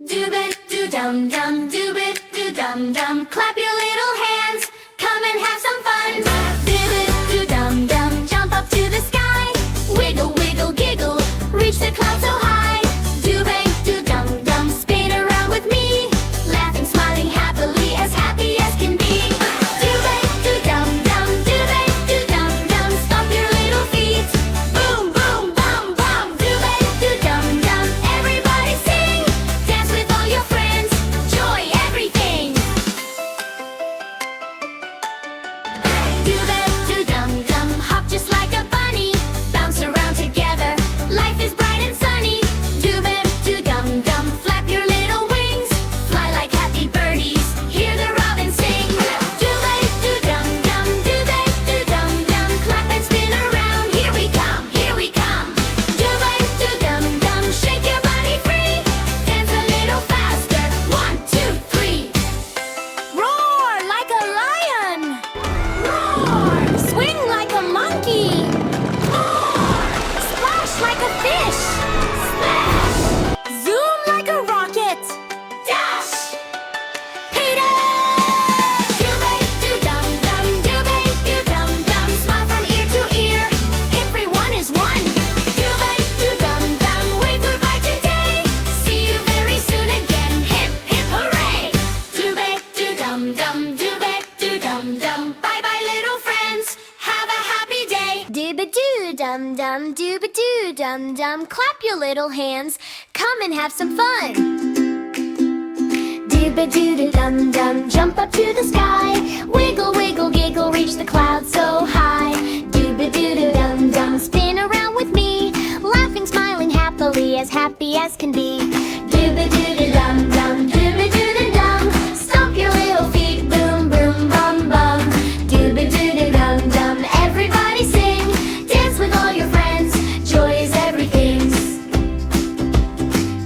Dube Dude Dum Dum, Dube Dude Dum Dum, clap your little hands, come and have some fun. Dube Dude Dum Dum, jump up to the sky, wiggle wiggle giggle, reach the clouds so high. Dube Dude Dum Dum, spin around with me, laughing, smiling happily, as happy as can be. Dube Dude Dum Dum, Dube Dude Dum Dum, stomp your little feet, boom boom bum bum. Dube Dude Dum Dum, everybody sing, dance with all your friends, joy everything. Dube Dude Dum Dum, hop just like a bunny, bounce around together, life is bright and sunny. Dube Dude Dum Dum, flap your little wings, fly like happy birdies, hear the robin sing. Dube Dude Dum Dum, Dube Dude Dum Dum, clap and spin around, here we come, here we come. Dube Dude Dum Dum, shake your body free, dance a little faster, 1, 2, 3. Roar like a lion, roar. Swing like a monkey, roar. Splash like a fish, splash. Zoom like a rocket, dash. Peter! Dube Dude Dum Dum, Dube Dude Dum Dum, smile from ear to ear, everyone is one. Dube Dude Dum Dum, wave goodbye today, see you very soon again, hip hip hooray. Dube Dude Dum Dum, Dube Dude Dum Dum, bye bye little friends, have a happy day. Dube Doo Dum Dum, Dube Doo Dum Dum, clap your little hands, come and have some fun. Dube Doo Dum Dum, jump up to the sky, wiggle wiggle giggle, reach the clouds so high. Dube Doo Dum Dum, spin around with me, laughing, smiling happily, as happy as can be. Dube Doo Dum Dum, Dube Doo Dum, stomp your little feet, boom boom bum bum. Dube Doo Dum Dum, everybody sing, dance with all your friends, joy is everything.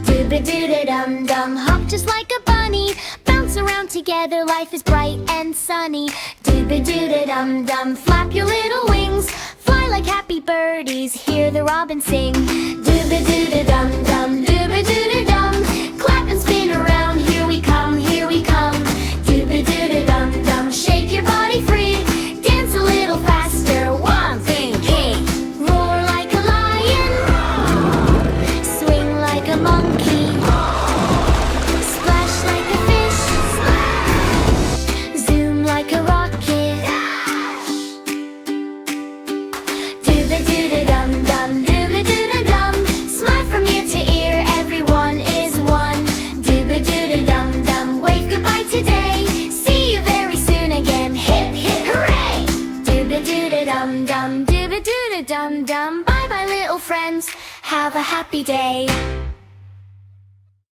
Dube Doo Dum Dum, hop just like a bunny, bounce around together, life is bright and sunny. Dube Doo Dum Dum, flap your little wings, fly like happy birdies, hear the robin sing. Dube Doo Dum Dum, Dube Doo Dum, clap and spin around, here we come, here we come. Dube Doo Dum Dum, shake your body free, dance a little faster, one thing key. Roar like a lion, swing like a monkey, splash like a fish, zoom like a rocket. Dube Doo Dum Dum, Dube Doo Dum, smile from ear to ear, everyone is one. Dube Doo Dum Dum, wave goodbye today, see you very soon again, hip hip hooray. Dube Doo Dum Dum, Dube Doo Dum Dum, bye bye little friends, have a happy day.